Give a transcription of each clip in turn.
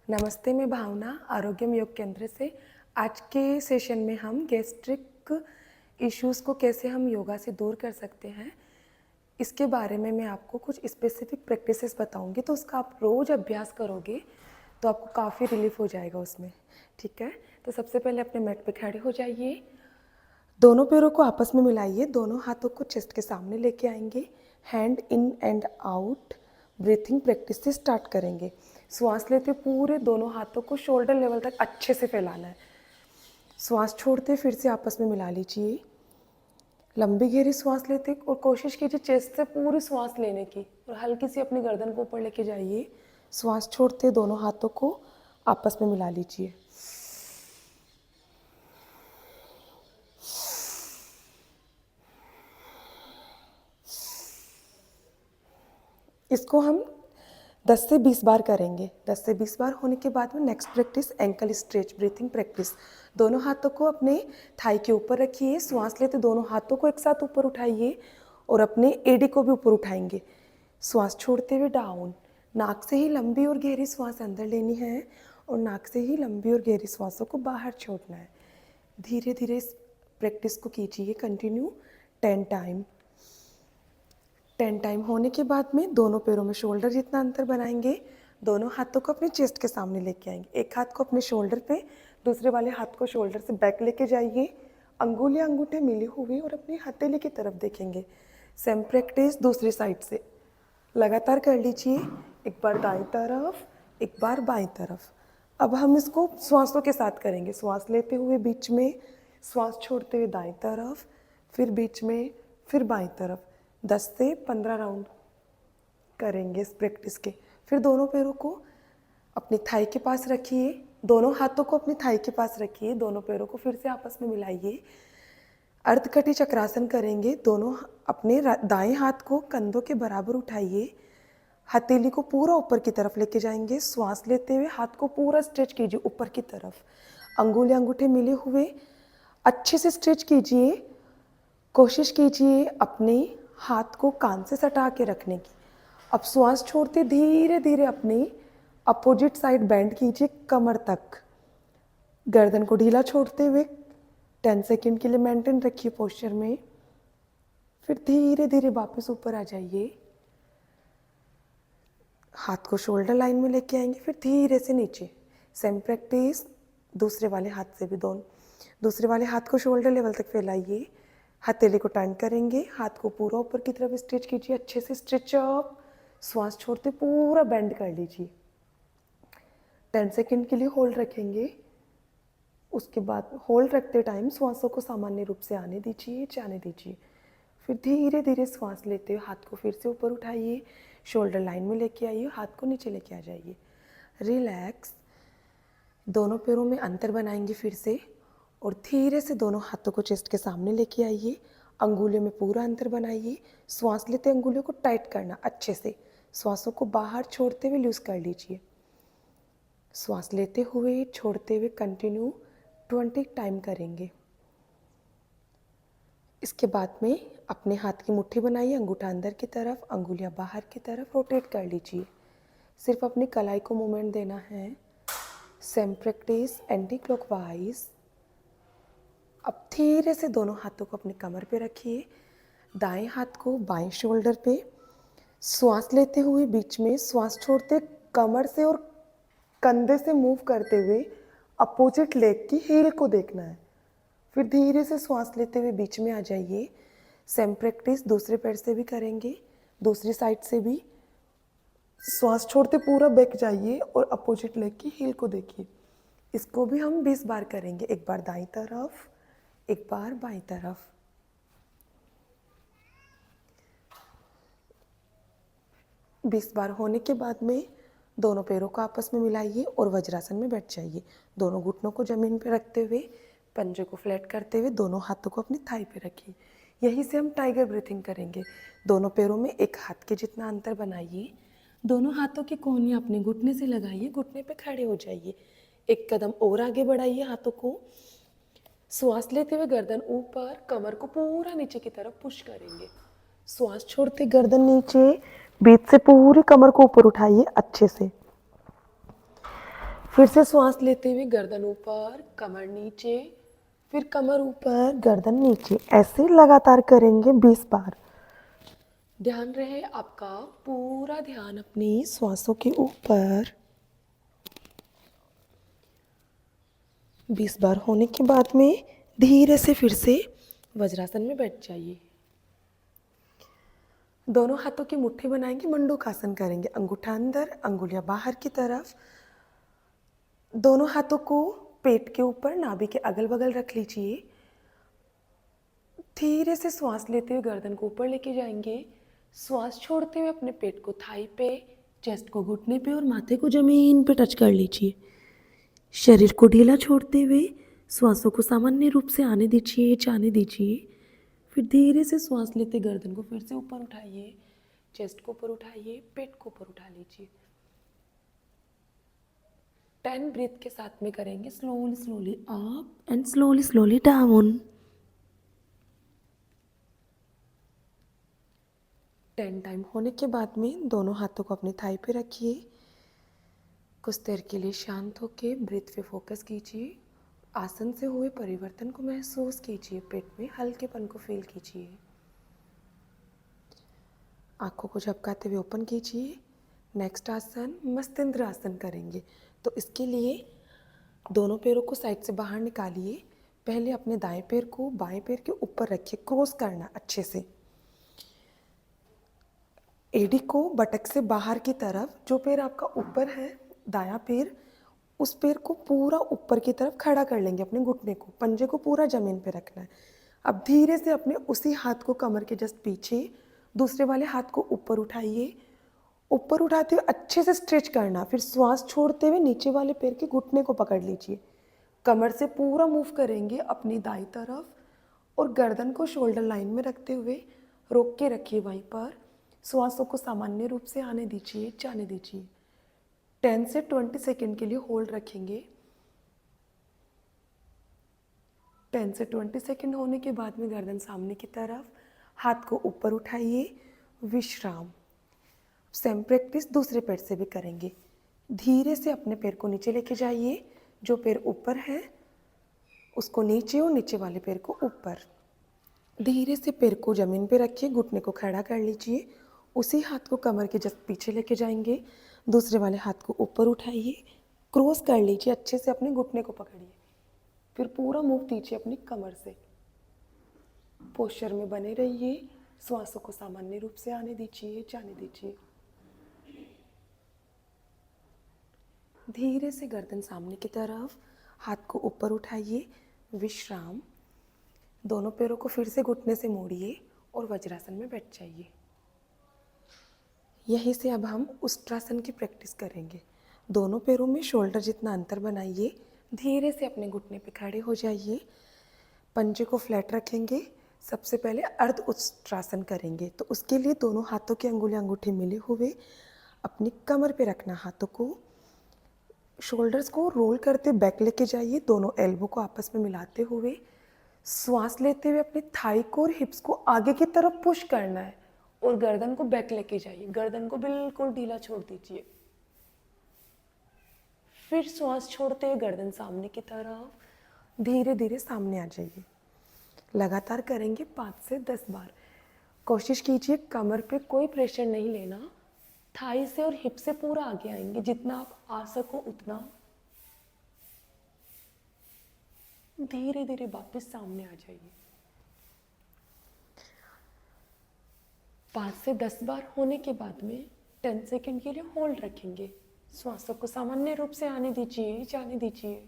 नमस्ते, मैं भावना आरोग्यम योग केंद्र से। आज के सेशन में हम गैस्ट्रिक इश्यूज़ को कैसे हम योगा से दूर कर सकते हैं, इसके बारे में मैं आपको कुछ स्पेसिफिक प्रैक्टिसेस बताऊंगी। तो उसका आप रोज़ अभ्यास करोगे तो आपको काफ़ी रिलीफ हो जाएगा उसमें। ठीक है, तो सबसे पहले अपने मैट पे खड़े हो जाइए। दोनों पैरों को आपस में मिलाइए, दोनों हाथों को चेस्ट के सामने लेके आएंगे। Hand in and out breathing practice से स्टार्ट करेंगे। श्वास लेते पूरे दोनों हाथों को शोल्डर लेवल तक अच्छे से फैलाना है। श्वास छोड़ते फिर से आपस में मिला लीजिए। लंबी गहरी श्वास लेते और कोशिश कीजिए चेस्ट से पूरी श्वास लेने की, और हल्की सी अपनी गर्दन को ऊपर लेके जाइए। श्वास छोड़ते दोनों हाथों को आपस में मिला लीजिए। इसको हम 10 से 20 बार करेंगे। 10 से 20 बार होने के बाद में next practice ankle stretch breathing practice. दोनों हाथों को अपने थाई के ऊपर रखिए। श्वास लेते दोनों हाथों को एक साथ ऊपर उठाइए और अपने एडी को भी ऊपर उठाएंगे। श्वास छोड़ते हुए डाउन। नाक से ही लंबी और गहरी श्वास अंदर लेनी है और नाक से ही लंबी और गहरी श्वासों को बाहर छोड़ना है। धीरे धीरे इस प्रैक्टिस को कीजिए कंटिन्यू 10 टाइम। 10 टाइम होने के बाद में दोनों पैरों में शोल्डर जितना अंतर बनाएंगे। दोनों हाथों को अपने चेस्ट के सामने लेके आएंगे। एक हाथ को अपने शोल्डर पे, दूसरे वाले हाथ को शोल्डर से बैक लेके जाइए। अंगुलियां अंगूठे मिली हुई और अपनी हथेली की तरफ देखेंगे। सेम प्रैक्टिस दूसरी साइड से लगातार कर लीजिए। एक बार दाईं तरफ, एक बार बाईं तरफ। अब हम इसको श्वासों के साथ करेंगे। श्वास लेते हुए बीच में, श्वास छोड़ते हुए दाईं तरफ, फिर बीच में, फिर बाईं तरफ। 10 से 15 राउंड करेंगे इस प्रैक्टिस के। फिर दोनों पैरों को अपनी थाई के पास रखिए। दोनों हाथों को अपनी थाई के पास रखिए। दोनों पैरों को फिर से आपस में मिलाइए। अर्धकटी चक्रासन करेंगे। दोनों अपने दाएं हाथ को कंधों के बराबर उठाइए। हथेली को पूरा ऊपर की तरफ लेके जाएंगे। श्वास लेते हुए हाथ को पूरा स्ट्रेच कीजिए ऊपर की तरफ। अंगुली अंगूठे मिले हुए अच्छे से स्ट्रेच कीजिए। कोशिश कीजिए अपने हाथ को कान से सटा के रखने की। अब श्वास छोड़ते धीरे धीरे अपनी अपोजिट साइड बेंड कीजिए कमर तक। गर्दन को ढीला छोड़ते हुए 10 सेकंड के लिए मेंटेन रखिए पोस्चर में। फिर धीरे धीरे वापस ऊपर आ जाइए। हाथ को शोल्डर लाइन में लेके आएंगे, फिर धीरे से नीचे। सेम प्रैक्टिस दूसरे वाले हाथ से भी। दूसरे वाले हाथ को शोल्डर लेवल तक फैलाइए। हथेली को टर्न करेंगे। हाथ को पूरा ऊपर की तरफ स्ट्रेच कीजिए, अच्छे से स्ट्रेच अप। श्वास छोड़ते पूरा बेंड कर लीजिए। 10 सेकंड के लिए होल्ड रखेंगे। उसके बाद होल्ड रखते टाइम श्वासों को सामान्य रूप से आने दीजिए, जाने दीजिए। फिर धीरे धीरे श्वास लेते हुए हाथ को फिर से ऊपर उठाइए। शोल्डर लाइन में लेके आइए, हाथ को नीचे लेके आ जाइए। रिलैक्स। दोनों पैरों में अंतर बनाएंगे फिर से, और धीरे से दोनों हाथों को चेस्ट के सामने लेके आइए। अंगुलियों में पूरा अंतर बनाइए। श्वास लेते अंगुलियों को टाइट करना अच्छे से। श्वासों को बाहर छोड़ते हुए लूज कर लीजिए। श्वास लेते हुए छोड़ते हुए कंटिन्यू 20 टाइम करेंगे। इसके बाद में अपने हाथ की मुट्ठी बनाइए, अंगूठा अंदर की तरफ, अंगुलियां बाहर की तरफ रोटेट कर लीजिए। सिर्फ अपनी कलाई को मूवमेंट देना है। Same practice anti clockwise. अब धीरे से दोनों हाथों को अपनी कमर पे रखिए। दाएं हाथ को बाएं शोल्डर पे। श्वास लेते हुए बीच में, श्वास छोड़ते कमर से और कंधे से मूव करते हुए अपोजिट लेग की हील को देखना है। फिर धीरे से श्वास लेते हुए बीच में आ जाइए। सेम प्रैक्टिस दूसरे पैर से भी करेंगे, दूसरी साइड से भी। श्वास छोड़ते पूरा बैक जाइए और अपोजिट लेग की हील को देखिए। इसको भी हम 20 बार करेंगे। एक बार दाईं तरफ, एक बार बाईं तरफ। बीस बार होने के बाद में दोनों पैरों को आपस में मिलाइए और वज्रासन में बैठ जाइए। दोनों घुटनों को जमीन पर रखते हुए, पंजे को फ्लैट करते हुए दोनों हाथों को अपनी थाई पे रखिए। यहीं से हम टाइगर ब्रीथिंग करेंगे। दोनों पैरों में एक हाथ के जितना अंतर बनाइए। दोनों हाथों की कोहनियाँ अपने घुटने से लगाइए, घुटने पे खड़े हो जाइए। एक कदम और आगे बढ़ाइए हाथों को। श्वास लेते हुए गर्दन ऊपर, कमर को पूरा नीचे की तरफ पुश करेंगे। श्वास छोड़ते गर्दन नीचे, बीच से पूरी कमर को ऊपर उठाइए अच्छे से। फिर से श्वास लेते हुए गर्दन ऊपर, कमर नीचे, फिर कमर ऊपर, गर्दन नीचे, ऐसे लगातार करेंगे 20 बार। ध्यान रहे आपका पूरा ध्यान अपनी श्वासों के ऊपर। 20 बार होने के बाद में धीरे से फिर से वज्रासन में बैठ जाइए। दोनों हाथों की मुट्ठी बनाएंगे, मंडूकासन करेंगे। अंगूठा अंदर, अंगुलियां बाहर की तरफ। दोनों हाथों को पेट के ऊपर, नाभि के अगल बगल रख लीजिए। धीरे से श्वास लेते हुए गर्दन को ऊपर लेके जाएंगे। श्वास छोड़ते हुए अपने पेट को थाई पे, चेस्ट को घुटने पे और माथे को जमीन पे टच कर लीजिए। शरीर को ढीला छोड़ते हुए श्वासों को सामान्य रूप से आने दीजिए, जाने दीजिए। फिर धीरे से श्वास लेते गर्दन को फिर से ऊपर उठाइए, चेस्ट को ऊपर उठाइए, पेट को ऊपर उठा लीजिए। 10 ब्रीथ के साथ में करेंगे, slowly slowly up and slowly slowly down. 10 time होने के बाद में दोनों हाथों को अपनी थाई पे रखिए। कुछ देर के लिए शांत होकर ब्रीथ पे फोकस कीजिए। आसन से हुए परिवर्तन को महसूस कीजिए, पेट में हल्केपन को फील कीजिए। आंखों को झपकाते हुए ओपन कीजिए। नेक्स्ट आसन मस्तिंद्र आसन करेंगे। तो इसके लिए दोनों पैरों को साइड से बाहर निकालिए। पहले अपने दाएं पैर को बाएं पैर के ऊपर रखिए, क्रॉस करना अच्छे से। एडी को बटक से बाहर की तरफ, जो पैर आपका ऊपर है दायां पैर, उस पैर को पूरा ऊपर की तरफ खड़ा कर लेंगे। अपने घुटने को, पंजे को पूरा जमीन पे रखना है। अब धीरे से अपने उसी हाथ को कमर के जस्ट पीछे, दूसरे वाले हाथ को ऊपर उठाइए। ऊपर उठाते हुए अच्छे से स्ट्रेच करना। फिर श्वास छोड़ते हुए नीचे वाले पैर के घुटने को पकड़ लीजिए। कमर से पूरा मूव करेंगे अपनी दाईं तरफ और गर्दन को शोल्डर लाइन में रखते हुए रोक के रखिए वहीं पर। श्वासों को सामान्य रूप से आने दीजिए, जाने दीजिए। 10 से 20 सेकेंड के लिए होल्ड रखेंगे। 10 से 20 सेकेंड होने के बाद में गर्दन सामने की तरफ, हाथ को ऊपर उठाइए, विश्राम। सेम प्रैक्टिस दूसरे पैर से भी करेंगे। धीरे से अपने पैर को नीचे लेके जाइए। जो पैर ऊपर है उसको नीचे और नीचे वाले पैर को ऊपर। धीरे से पैर को ज़मीन पे रखिए, घुटने को खड़ा कर लीजिए। उसी हाथ को कमर के जस्ट पीछे लेके जाएंगे। दूसरे वाले हाथ को ऊपर उठाइए, क्रॉस कर लीजिए, अच्छे से अपने घुटने को पकड़िए। फिर पूरा मूव दीजिए अपनी कमर से। पोस्चर में बने रहिए। श्वासों को सामान्य रूप से आने दीजिए, जाने दीजिए। धीरे से गर्दन सामने की तरफ, हाथ को ऊपर उठाइए, विश्राम। दोनों पैरों को फिर से घुटने से मोड़िए और वज्रासन में बैठ जाइए। यहीं से अब हम उष्ट्रासन की प्रैक्टिस करेंगे। दोनों पैरों में शोल्डर जितना अंतर बनाइए। धीरे से अपने घुटने पे खड़े हो जाइए। पंजे को फ्लैट रखेंगे। सबसे पहले अर्ध उष्ट्रासन करेंगे। तो उसके लिए दोनों हाथों की अंगुलियां अंगूठे मिले हुए अपनी कमर पे रखना। हाथों को, शोल्डर्स को रोल करते बैक लेके जाइए। दोनों एल्बो को आपस में मिलाते हुए श्वास लेते हुए अपनी थाई को और हिप्स को आगे की तरफ पुश करना है और गर्दन को बैक लेके जाइए। गर्दन को बिल्कुल ढीला छोड़ दीजिए। फिर श्वास छोड़ते हुए गर्दन सामने की तरफ, धीरे धीरे सामने आ जाइए। लगातार करेंगे 5 से 10 बार। कोशिश कीजिए कमर पे कोई प्रेशर नहीं लेना। थाई से और हिप से पूरा आगे आएंगे, जितना आप आ सको उतना। धीरे धीरे वापस सामने आ जाइए। 5 से 10 बार होने के बाद में 10 सेकेंड के लिए होल्ड रखेंगे। श्वासों को सामान्य रूप से आने दीजिए, जाने दीजिए।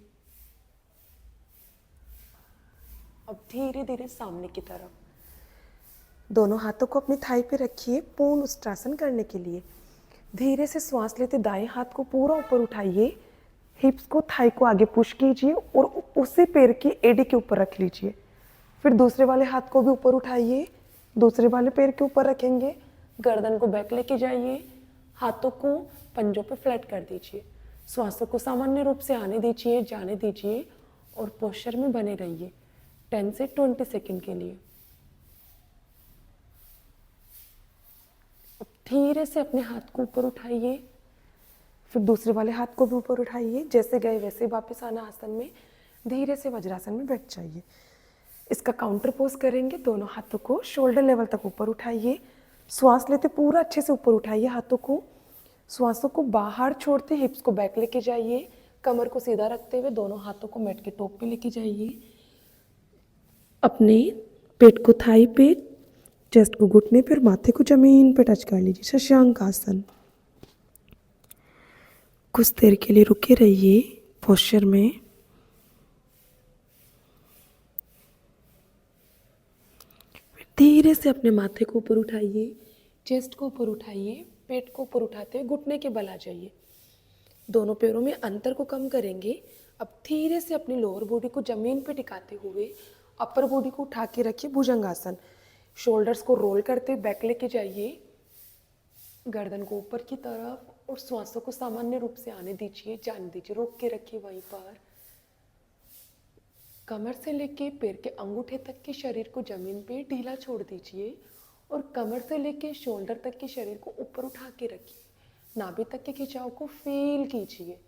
अब धीरे धीरे सामने की तरफ। दोनों हाथों को अपनी थाई पे रखिए पूर्ण उष्ट्रासन करने के लिए। धीरे से श्वास लेते दाएं हाथ को पूरा ऊपर उठाइए। हिप्स को, थाई को आगे पुश कीजिए और उसी पैर की एडी के ऊपर रख लीजिए। फिर दूसरे वाले हाथ को भी ऊपर उठाइए, दूसरे वाले पैर के ऊपर रखेंगे। गर्दन को बैक लेके जाइए। हाथों को पंजों पे फ्लैट कर दीजिए। श्वासों को सामान्य रूप से आने दीजिए, जाने दीजिए और पोस्चर में बने रहिए 10 से 20 सेकेंड के लिए। धीरे से अपने हाथ को ऊपर उठाइए। फिर दूसरे वाले हाथ को भी ऊपर उठाइए, जैसे गए वैसे वापस आना आसन में, धीरे से वज्रासन में बैठ जाइए। इसका काउंटर पोज करेंगे, दोनों हाथों को शोल्डर लेवल तक ऊपर उठाइए, श्वास लेते पूरा अच्छे से ऊपर उठाइए हाथों को, श्वासों को बाहर छोड़ते हिप्स को बैक लेके जाइए, कमर को सीधा रखते हुए दोनों हाथों को मैट के टॉप पे लेके जाइए, अपने पेट को थाई पे, चेस्ट को घुटने पर, माथे को जमीन पे टच कर लीजिए, शशांक आसन। कुछ देर के लिए रुके रहिए पोस्चर में। धीरे से अपने माथे को ऊपर उठाइए, चेस्ट को ऊपर उठाइए, पेट को ऊपर उठाते हुए घुटने के बल आ जाइए। दोनों पैरों में अंतर को कम करेंगे। अब धीरे से अपनी लोअर बॉडी को जमीन पे टिकाते हुए अपर बॉडी को उठा के रखिए, भुजंगासन। शोल्डर्स को रोल करते हुए बैक लेके जाइए, गर्दन को ऊपर की तरफ, और श्वासों को सामान्य रूप से आने दीजिए, जाने दीजिए, रोक के रखिए वहीं पर। कमर से लेके पैर के अंगूठे तक के शरीर को जमीन पे ढीला छोड़ दीजिए, और कमर से लेके शोल्डर तक के शरीर को ऊपर उठा के रखिए। नाभि तक के खिंचाव को फील कीजिए,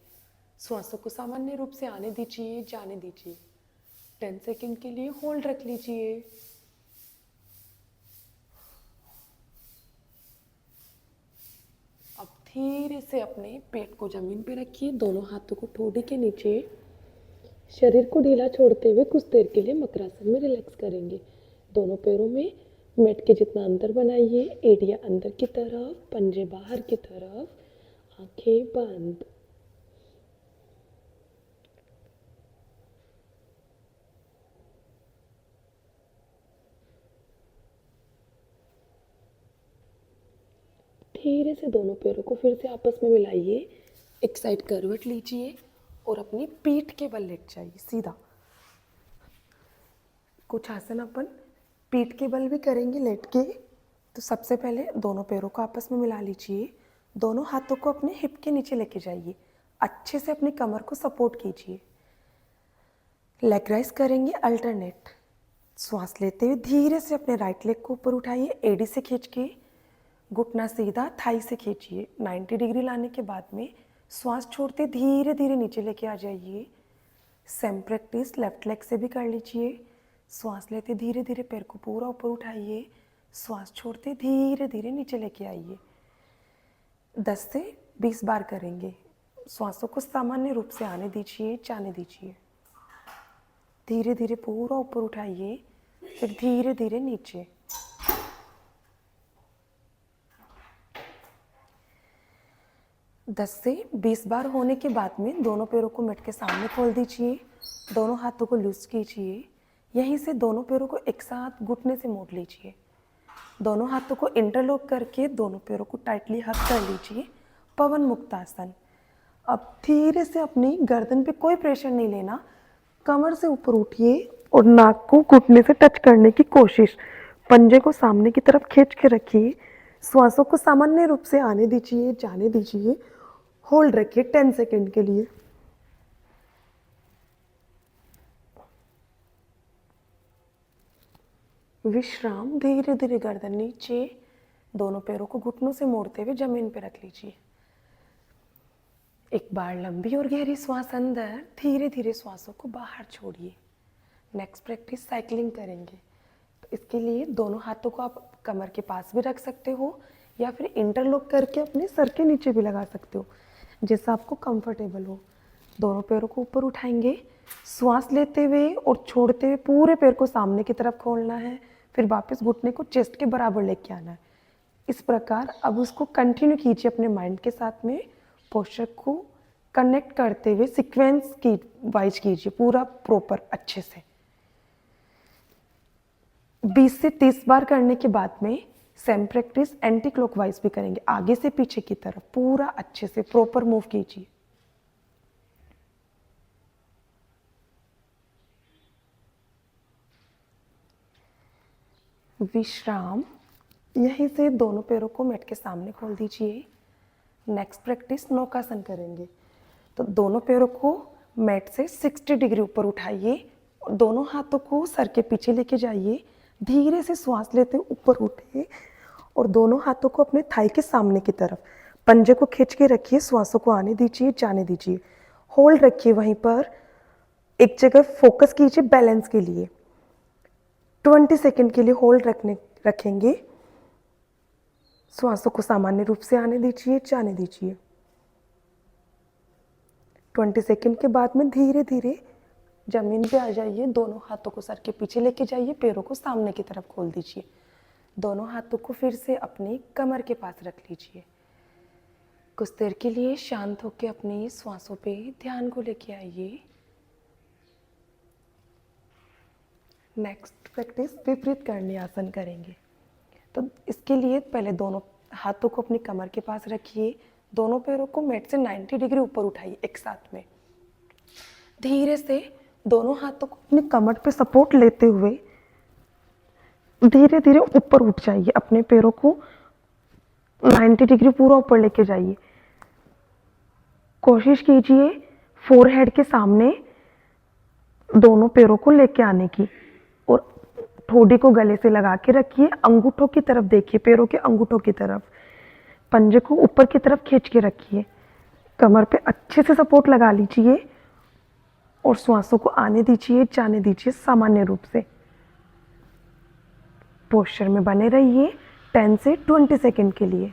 श्वासों को सामान्य रूप से आने दीजिए, जाने दीजिए। 10 सेकंड के लिए होल्ड रख लीजिए। अब धीरे से अपने पेट को जमीन पे रखिए, दोनों हाथों को ठोड़ी के नीचे, शरीर को ढीला छोड़ते हुए कुछ देर के लिए मकरासन में रिलैक्स करेंगे। दोनों पैरों में मैट के जितना अंतर बनाइए, एड़िया अंदर की तरफ, पंजे बाहर की तरफ, आंखें बंद। धीरे से दोनों पैरों को फिर से आपस में मिलाइए, एक साइड करवट लीजिए और अपनी पीठ के बल लेट जाइए सीधा। कुछ आसन अपन पीठ के बल भी करेंगे लेट के। तो सबसे पहले दोनों पैरों को आपस में मिला लीजिए, दोनों हाथों को अपने हिप के नीचे लेके जाइए, अच्छे से अपनी कमर को सपोर्ट कीजिए। लेग राइज करेंगे अल्टरनेट। श्वास लेते हुए धीरे से अपने राइट लेग को ऊपर उठाइए, एड़ी से खींच के, घुटना सीधा, थाई से खींचिए। 90 डिग्री लाने के बाद में श्वास छोड़ते धीरे धीरे नीचे लेके आ जाइए। सेम प्रैक्टिस लेफ्ट लेग से भी कर लीजिए। श्वास लेते धीरे धीरे पैर को पूरा ऊपर उठाइए, श्वास छोड़ते धीरे धीरे नीचे लेके आइए। 10 से 20 बार करेंगे। श्वासों को सामान्य रूप से आने दीजिए, जाने दीजिए। धीरे धीरे पूरा ऊपर उठाइए, फिर धीरे धीरे नीचे। दस से 20 बार होने के बाद में दोनों पैरों को मैट के सामने खोल दीजिए, दोनों हाथों को लूज कीजिए। यहीं से दोनों पैरों को एक साथ घुटने से मोड़ लीजिए। दोनों हाथों को इंटरलॉक करके दोनों पैरों को टाइटली हक कर लीजिए, पवन मुक्तासन। अब धीरे से अपनी गर्दन पे कोई प्रेशर नहीं लेना, कमर से ऊपर उठिए और नाक को घुटने से टच करने की कोशिश। पंजे को सामने की तरफ खींच के रखिए, श्वासों को सामान्य रूप से आने दीजिए, जाने दीजिए। होल्ड रखिए 10 सेकेंड के लिए। विश्राम। धीरे धीरे गर्दन नीचे, दोनों पैरों को घुटनों से मोड़ते हुए जमीन पर रख लीजिए। एक बार लंबी और गहरी श्वास अंदर, धीरे धीरे श्वासों को बाहर छोड़िए। नेक्स्ट प्रैक्टिस साइकिलिंग करेंगे। तो इसके लिए दोनों हाथों को आप कमर के पास भी रख सकते हो, या फिर इंटरलॉक करके अपने सर के नीचे भी लगा सकते हो, जैसा आपको कंफर्टेबल हो। दोनों पैरों को ऊपर उठाएंगे, श्वास लेते हुए और छोड़ते हुए पूरे पैर को सामने की तरफ खोलना है, फिर वापस घुटने को चेस्ट के बराबर लेके आना है। इस प्रकार अब उसको कंटिन्यू कीजिए अपने माइंड के साथ में। पोस्चर को कनेक्ट करते हुए सीक्वेंस की वाइज कीजिए, पूरा प्रॉपर अच्छे से। 20 से 30 बार करने के बाद में सेम प्रैक्टिस एंटी क्लॉकवाइज भी करेंगे, आगे से पीछे की तरफ पूरा अच्छे से प्रॉपर मूव कीजिए। विश्राम। यहीं से दोनों पैरों को मैट के सामने खोल दीजिए। नेक्स्ट प्रैक्टिस नौकासन करेंगे। तो दोनों पैरों को मैट से 60 डिग्री ऊपर उठाइए, दोनों हाथों को सर के पीछे लेके जाइए। धीरे से श्वास लेते ऊपर उठे और दोनों हाथों को अपने थाई के सामने की तरफ, पंजे को खींच के रखिए, श्वासों को आने दीजिए, जाने दीजिए। होल्ड रखिए वहीं पर, एक जगह फोकस कीजिए बैलेंस के लिए। 20 सेकंड के लिए होल्ड रखेंगे। श्वासों को सामान्य रूप से आने दीजिए, जाने दीजिए। 20 सेकंड के बाद में धीरे धीरे जमीन पे आ जाइए। दोनों हाथों को सर के पीछे लेके जाइए, पैरों को सामने की तरफ खोल दीजिए। दोनों हाथों को फिर से अपनी कमर के पास रख लीजिए। कुछ देर के लिए शांत होकर अपनी श्वासों पे ध्यान को लेके आइए। नेक्स्ट प्रैक्टिस विपरीत करणी आसन करेंगे। तो इसके लिए पहले दोनों हाथों को अपनी कमर के पास रखिए। दोनों पैरों को मैट से 90 डिग्री ऊपर उठाइए एक साथ में। धीरे से दोनों हाथों को अपनी कमर पे सपोर्ट लेते हुए धीरे धीरे ऊपर उठ जाइए। अपने पैरों को 90 डिग्री पूरा ऊपर लेके जाइए। कोशिश कीजिए फोरहेड के सामने दोनों पैरों को लेके आने की, और ठोड़ी को गले से लगा के रखिए। अंगूठों की तरफ देखिए, पैरों के अंगूठों की तरफ। पंजे को ऊपर की तरफ खींच के रखिए। कमर पे अच्छे से सपोर्ट लगा लीजिए और श्वासों को आने दीजिए, जाने दीजिए सामान्य रूप से। पोस्चर में बने रहिए 10 से 20 सेकंड के लिए।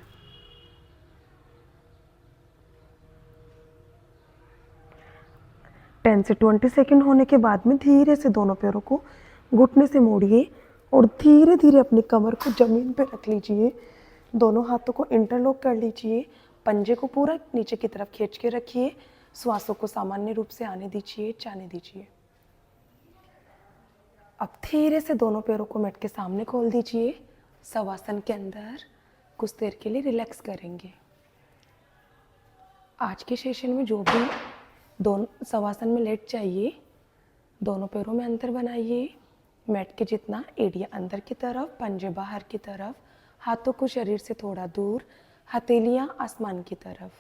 टेन से 20 सेकंड होने के बाद में धीरे से दोनों पैरों को घुटने से मोड़िए और धीरे धीरे अपनी कमर को जमीन पे रख लीजिए। दोनों हाथों को इंटरलॉक कर लीजिए। पंजे को पूरा नीचे की तरफ खींच के रखिए। श्वासों को सामान्य रूप से आने दीजिए, जाने दीजिए। अब धीरे से दोनों पैरों को मैट के सामने खोल दीजिए। शवासन के अंदर कुछ देर के लिए रिलैक्स करेंगे। आज के सेशन में जो भी दोनों शवासन में लेट जाइए, दोनों पैरों में अंतर बनाइए। मैट के जितना एड़ियाँ अंदर की तरफ, पंजे बाहर की तरफ, हाथों को शरीर से थोड़ा दूर, हथेलियाँ आसमान की तरफ।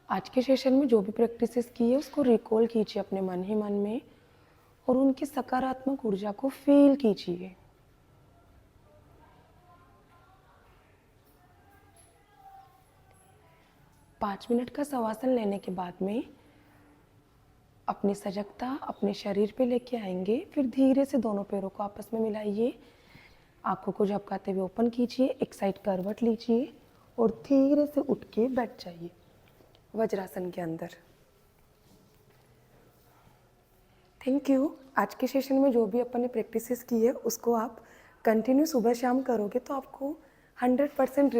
आज के सेशन में जो भी प्रैक्टिसेस की है उसको रिकॉल कीजिए अपने मन ही मन में और उनकी सकारात्मक ऊर्जा को फील कीजिए। पाँच मिनट का शवासन लेने के बाद में अपनी सजगता अपने शरीर पे लेके आएंगे। फिर धीरे से दोनों पैरों को आपस में मिलाइए। आंखों को झपकाते हुए ओपन कीजिए। एक साइड करवट लीजिए और धीरे से उठ के बैठ जाइए वज्रासन के अंदर। Thank you. आज के सेशन में जो भी अपन ने प्रैक्टिसेस की है उसको आप कंटिन्यू सुबह शाम करोगे तो आपको 100%